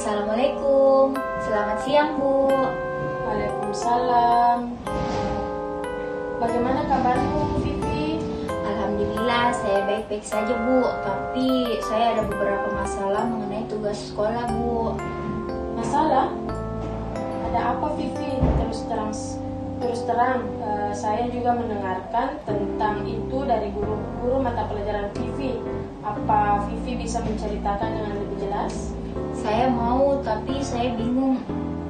Assalamualaikum, selamat siang Bu. Waalaikumsalam. Bagaimana kabarmu, Vivi? Alhamdulillah saya baik-baik saja Bu, tapi saya ada beberapa masalah mengenai tugas sekolah Bu. Masalah? Ada apa, Vivi? Terus terang, saya juga mendengarkan tentang itu dari guru mata pelajaran Vivi. Apa Vivi bisa menceritakan dengan lebih jelas? Saya mau, tapi saya bingung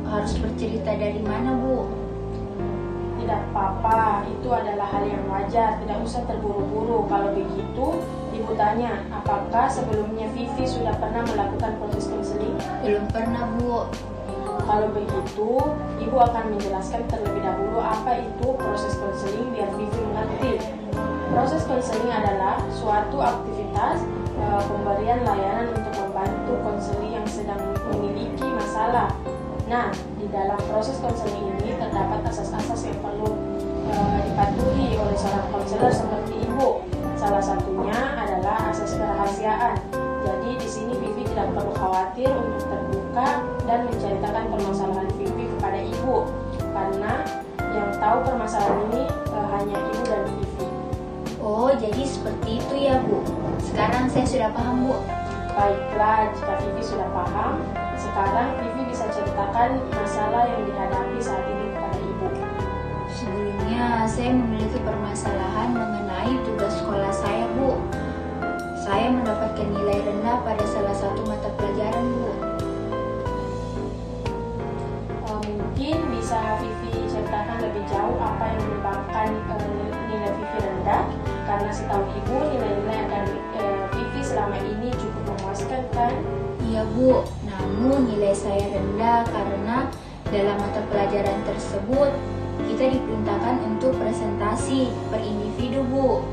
harus bercerita dari mana Bu. Tidak apa-apa, itu adalah hal yang wajar, tidak usah terburu-buru. Kalau begitu, Ibu tanya, apakah sebelumnya Vivi sudah pernah melakukan proses konseling? Belum pernah Bu. Kalau begitu, Ibu akan menjelaskan terlebih dahulu apa itu proses konseling biar Vivi mengerti. Proses konseling adalah suatu aktivitas pemberian layanan untuk membantu konseli yang sedang memiliki masalah. Nah, di dalam proses konseling ini terdapat asas-asas yang perlu dipatuhi oleh seorang konselor seperti Ibu. Salah satunya adalah asas kerahasiaan. Jadi di sini Vivi tidak perlu khawatir untuk terbuka dan menceritakan permasalahan Vivi kepada Ibu, karena yang tahu permasalahan ini hanya Ibu dan Vivi. Oh, jadi seperti itu ya Bu. Sekarang saya sudah paham Bu. Baiklah, jika Vivi sudah paham, sekarang Vivi bisa ceritakan masalah yang dihadapi saat ini kepada Ibu. Sebelumnya saya memiliki permasalahan mengenai tugas sekolah saya Bu. Saya mendapatkan nilai rendah pada salah satu mata pelajaran Bu. Mungkin bisa Vivi ceritakan lebih jauh apa yang menyebabkan nilai Vivi rendah, karena setahu Ibu nilai-nilai akademik Vivi selama ini cukup memuaskan kan? Iya Bu, namun nilai saya rendah karena dalam mata pelajaran tersebut kita diperintahkan untuk presentasi per individu Bu.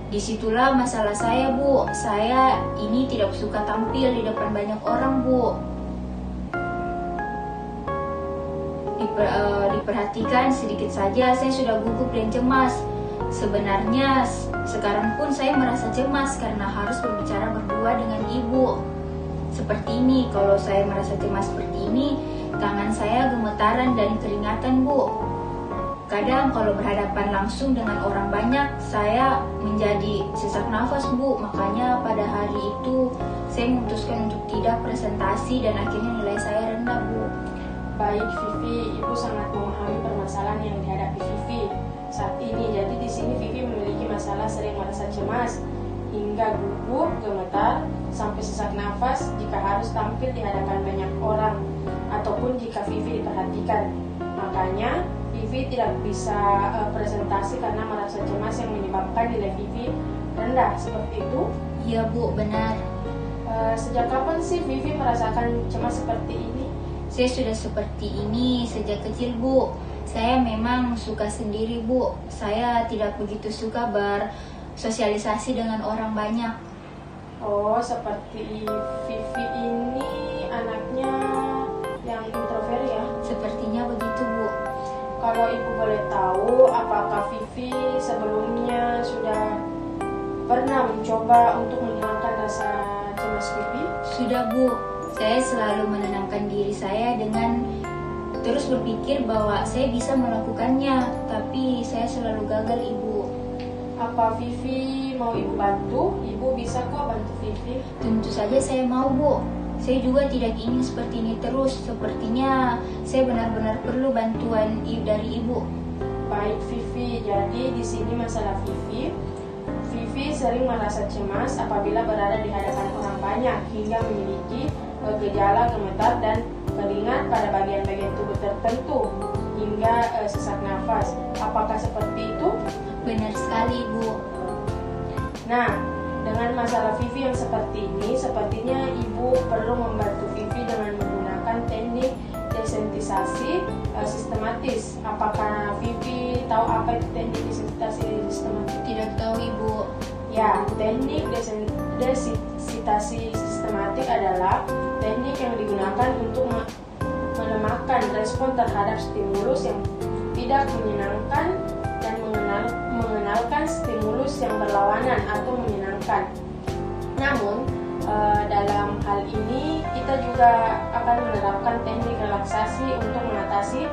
Disitulah masalah saya Bu. Saya ini tidak suka tampil di depan banyak orang Bu. Diperhatikan sedikit saja saya sudah gugup dan cemas. Sebenarnya sekarang pun saya merasa cemas karena harus berbicara berdua dengan Ibu. Seperti ini, kalau saya merasa cemas seperti ini, tangan saya gemetaran dan keringatan Bu. Kadang kalau berhadapan langsung dengan orang banyak, saya menjadi sesak nafas Bu. Makanya pada hari itu saya memutuskan untuk tidak presentasi dan akhirnya nilai saya rendah Bu. Baik Vivi, Ibu sangat memahami permasalahan yang dihadapi Vivi saat ini. Jadi di sini Vivi memiliki masalah sering merasa cemas hingga gugup, gemetar, sampai sesak nafas jika harus tampil di hadapan banyak orang ataupun jika Vivi diperhatikan. Makanya Vivi tidak bisa presentasi karena merasa cemas yang menyebabkan nilai Vivi rendah. Seperti itu? Iya Bu, benar. Sejak kapan sih Vivi merasakan cemas seperti ini? Saya sudah seperti ini sejak kecil Bu. Saya memang suka sendiri Bu. Saya tidak begitu suka bersosialisasi dengan orang banyak. Oh, seperti Vivi ini anaknya yang introvert ya? Sepertinya begitu Bu. Kalau Ibu boleh tahu, apakah Vivi sebelumnya sudah pernah mencoba untuk menghilangkan rasa cemas Vivi? Sudah Bu. Saya selalu menenangkan diri saya dengan terus berpikir bahwa saya bisa melakukannya, tapi saya selalu gagal Ibu. Apa Vivi mau Ibu bantu? Ibu bisa kok bantu Vivi. Tentu saja saya mau Bu. Saya juga tidak ingin seperti ini terus. Sepertinya saya benar-benar perlu bantuan dari Ibu. Baik Vivi, jadi di sini masalah Vivi. Vivi sering merasa cemas apabila berada di hadapan orang banyak hingga memiliki gejala gemetar dan keringat pada bagian-bagian tubuh tertentu hingga sesak nafas. Apakah seperti itu? Benar sekali Bu. Nah, dengan masalah Vivi yang seperti ini, sepertinya Ibu perlu membantu Vivi dengan menggunakan teknik desensitisasi sistematis. Apakah Vivi tahu apa itu teknik desensitisasi sistematis? Tidak tahu Ibu. Ya, teknik desensitisasi sistematik adalah teknik yang digunakan untuk melemahkan respon terhadap stimulus yang tidak menyenangkan dan mengenalkan stimulus yang berlawanan atau menyenangkan. Namun, Dalam hal ini kita juga akan menerapkan teknik relaksasi untuk mengatasi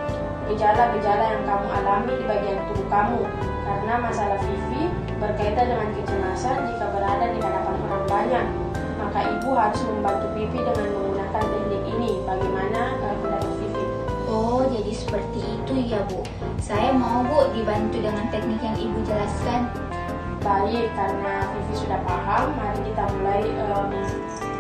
gejala-gejala yang kamu alami di bagian tubuh kamu. Karena masalah Vivi berkaitan dengan kecemasan jika berada di hadapan orang banyak, maka ibu harus membantu Vivi dengan menggunakan teknik ini. Bagaimana pendapat Vivi? Oh, jadi seperti itu ya Bu. Saya mau Bu dibantu dengan teknik yang Ibu jelaskan. Baik, karena Vivi sudah paham, mari kita mulai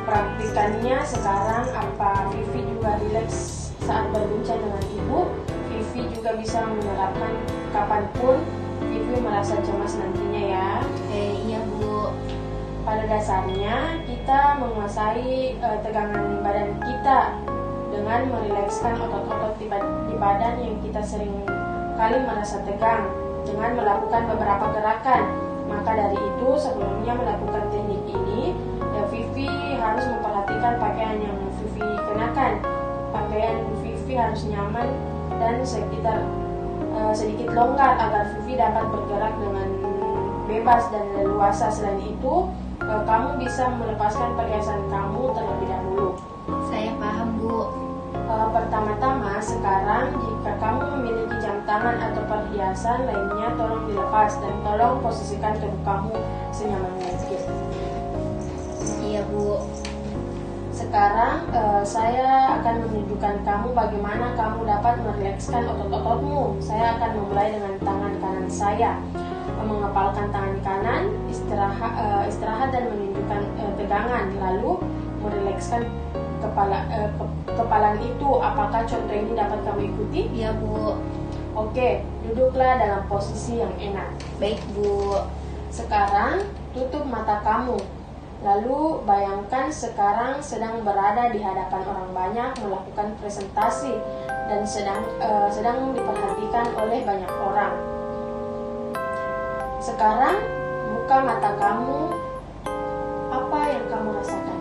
praktikannya sekarang. Apa Vivi juga rileks saat berbincang dengan ibu? Vivi juga bisa menerapkan kapanpun Vivi merasa cemas nantinya ya. Iya Bu. Pada dasarnya kita menguasai tegangan badan kita dengan merilekskan otot-otot di badan yang kita sering kali merasa tegang dengan melakukan beberapa gerakan. Maka dari itu sebelumnya melakukan teknik ini, Vivi harus memperhatikan pakaian yang Vivi kenakan. Pakaian Vivi harus nyaman dan sedikit longgar agar Vivi dapat bergerak dengan bebas dan leluasa. Selain itu, kamu bisa melepaskan perhiasan kamu terlebih dahulu. Saya paham Bu. Pertama-tama sekarang jika kamu memiliki jam tangan atau perhiasan lainnya tolong dilepas dan tolong posisikan tubuh kamu senyaman mungkin. Iya Bu. Sekarang saya akan menunjukkan kamu bagaimana kamu dapat merilekskan otot-ototmu. Saya akan memulai dengan tangan kanan saya, mengepalkan tangan kanan, istirahat dan menunjukkan tegangan, lalu merilekskan kepalan itu. Apakah contoh ini dapat kamu ikuti? Iya Bu. Oke, duduklah dalam posisi yang enak. Baik Bu. Sekarang tutup mata kamu. Lalu bayangkan sekarang sedang berada di hadapan orang banyak melakukan presentasi dan sedang diperhatikan oleh banyak orang. Sekarang buka mata kamu. Apa yang kamu rasakan?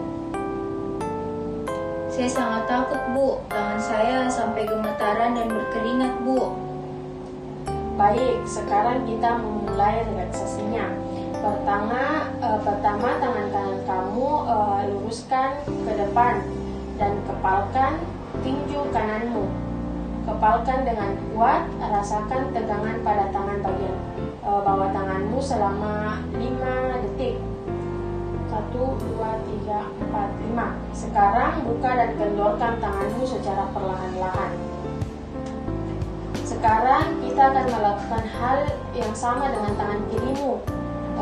Saya sangat takut Bu. Tangan saya sampai gemetaran dan berkeringat Bu. Baik, sekarang kita memulai relaksasinya. Pertama tangan kanan kamu luruskan ke depan dan kepalkan tinju kananmu. Kepalkan dengan kuat, rasakan tegangan pada tangan bagian bawah tanganmu selama 5 detik. 1, 2, 3, 4, 5. Sekarang buka dan kendorkan tanganmu secara perlahan-lahan. Sekarang kita akan melakukan hal yang sama dengan tangan kirimu.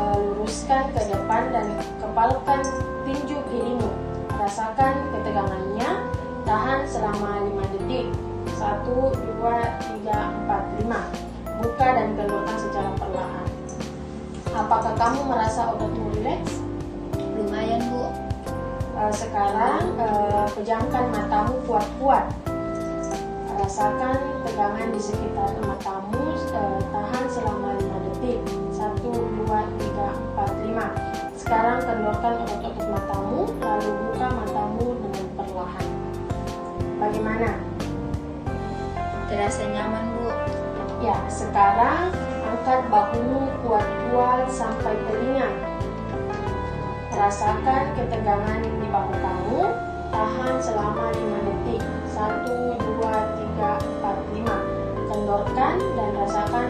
Luruskan ke depan dan kepalkan tinju kirimu. Rasakan ketegangannya. Tahan selama 5 detik. 1, 2, 3, 4, 5. Buka dan kendorkan secara perlahan. Apakah kamu merasa ototmu rileks? Lumayan Bu. Sekarang pejamkan matamu kuat-kuat. Rasakan tegangan di sekitar matamu. Tahan selama 5 detik. 1, 2, 3, 4, 5. Sekarang kendorkan otot-otot matamu, lalu buka matamu dengan perlahan. Bagaimana? Terasa nyaman Bu. Ya, sekarang angkat bahumu kuat-kuat sampai telinga. Rasakan ketegangan di bahu kamu. Tahan selama 5 detik. 1, 2, 3, 4, 5. Kendorkan dan rasakan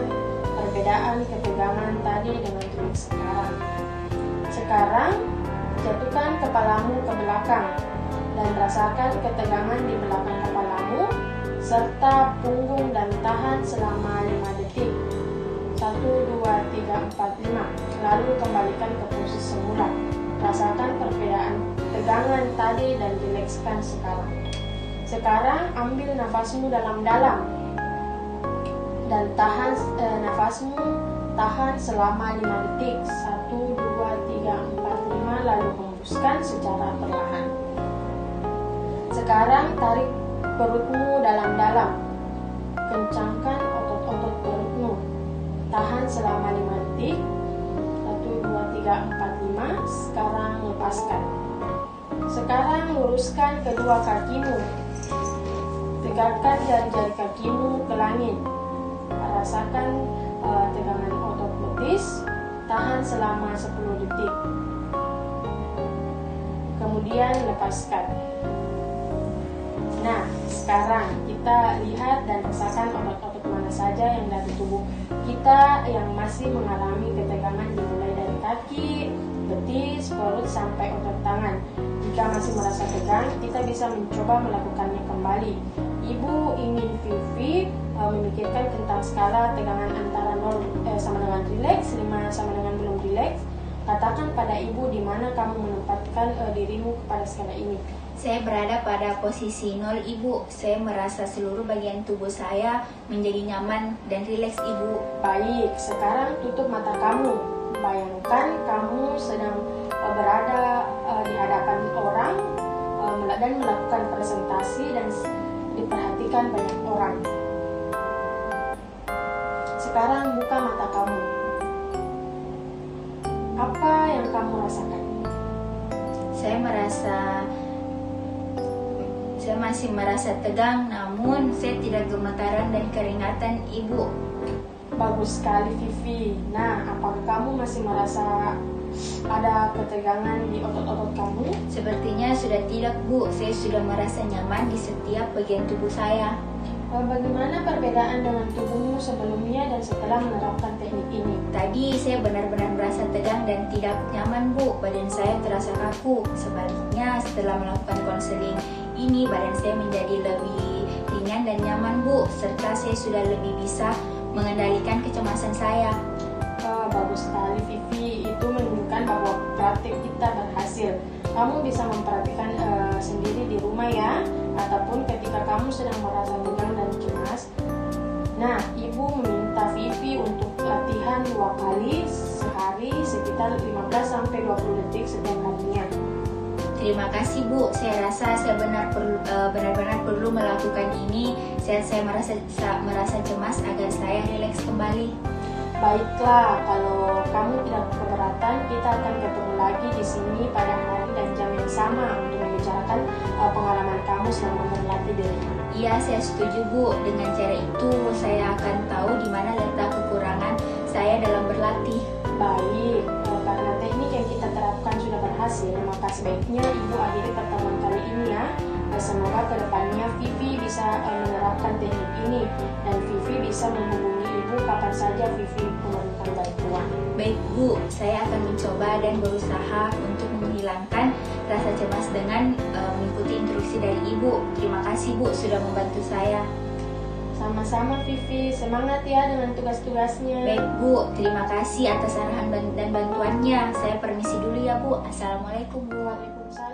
perbedaan ketegangan tadi dengan trik sekarang. Sekarang jatuhkan kepalamu ke belakang dan rasakan ketegangan di belakang kepalamu serta punggung dan tahan selama 5 detik. 1, 2, 3, 4, 5. Lalu kembalikan ke posisi semula. Rasakan perbedaan tegangan tadi dan rilekskan sekarang. Sekarang ambil nafasmu dalam-dalam dan tahan nafasmu tahan selama 5 detik. 1, 2, 3, 4, 5. Lalu hembuskan secara perlahan. Sekarang tarik perutmu dalam-dalam. Kencangkan otot-otot perutmu. Tahan selama 5 detik. 1, 2, 3, 4, 5. Sekarang lepaskan. Sekarang luruskan kedua kakimu. Tegakkan jari-jari kakimu ke langit. Rasakan tegangan otot betis. Tahan selama 10 detik. kemudian lepaskan. Nah, sekarang kita lihat dan rasakan otot-otot mana saja yang dari tubuh kita yang masih mengalami ketegangan, dimulai dari kaki, betis, perut, sampai otot tangan. Jika masih merasa tegang, kita bisa mencoba melakukannya kembali. Ibu ingin Vivi memikirkan tentang skala tegangan antara 0 sama dengan rileks, 5 sama dengan belum rileks. Katakan pada ibu di mana kamu menempatkan dirimu kepada skala ini. Saya berada pada posisi 0, Ibu. Saya merasa seluruh bagian tubuh saya menjadi nyaman dan rileks, Ibu. Baik, sekarang tutup mata kamu. Bayangkan kamu sedang berada di hadapan orang dan melakukan presentasi dan diperhatikan banyak orang. Sekarang buka mata kamu. Apa yang kamu rasakan? Saya masih merasa tegang, namun saya tidak gemetaran dan keringatan, Ibu. Bagus sekali, Vivi. Nah, apakah kamu masih merasa ada ketegangan di otot-otot kamu? Sepertinya sudah tidak, Bu. Saya sudah merasa nyaman di setiap bagian tubuh saya. Bagaimana perbedaan dengan tubuhmu sebelumnya dan setelah menerapkan teknik ini? Tadi saya benar-benar merasa tegang dan tidak nyaman, Bu. Badan saya terasa kaku. Sebaliknya, setelah melakukan konseling ini, badan saya menjadi lebih ringan dan nyaman, Bu. Serta saya sudah lebih bisa mengendalikan kecemasan saya. Bagus sekali, Vivi. Itu menunjukkan bahwa praktik kita berhasil. Kamu bisa memperhatikan sendiri di rumah ya, ataupun ketika kamu sedang merasa tegang dan cemas. Nah, ibu meminta Vivi untuk latihan 2 kali sehari sekitar 15-20 detik setiap harinya. Terima kasih, Bu. Saya rasa saya benar-benar perlu melakukan ini. Saya merasa cemas agar saya rileks kembali. Baiklah, kalau kamu tidak keberatan, kita akan ketemu lagi di sini pada hari dan jam yang sama untuk membicarakan pengalaman kamu selama berlatih diri. Iya, saya setuju, Bu. Dengan cara itu, saya akan tahu di mana letak kekurangan saya dalam berlatih. Baik, karena teknik yang kita terapkan sudah berhasil, maka sebaiknya Ibu akhiri pertemuan kali ini ya. Semoga kedepannya Vivi bisa menerapkan teknik ini dan Vivi bisa menghubungi Ibu kapan saja Vivi memerlukan bantuan. Baik, Bu. Saya akan mencoba dan berusaha untuk menghilangkan rasa cemas dengan mengikuti instruksi dari Ibu. Terima kasih, Bu, sudah membantu saya. Sama-sama, Vivi. Semangat ya dengan tugas-tugasnya. Baik, Bu. Terima kasih atas arahan dan bantuannya. Saya permisi dulu ya, Bu. Assalamualaikum, Bu. Waalaikumsalam.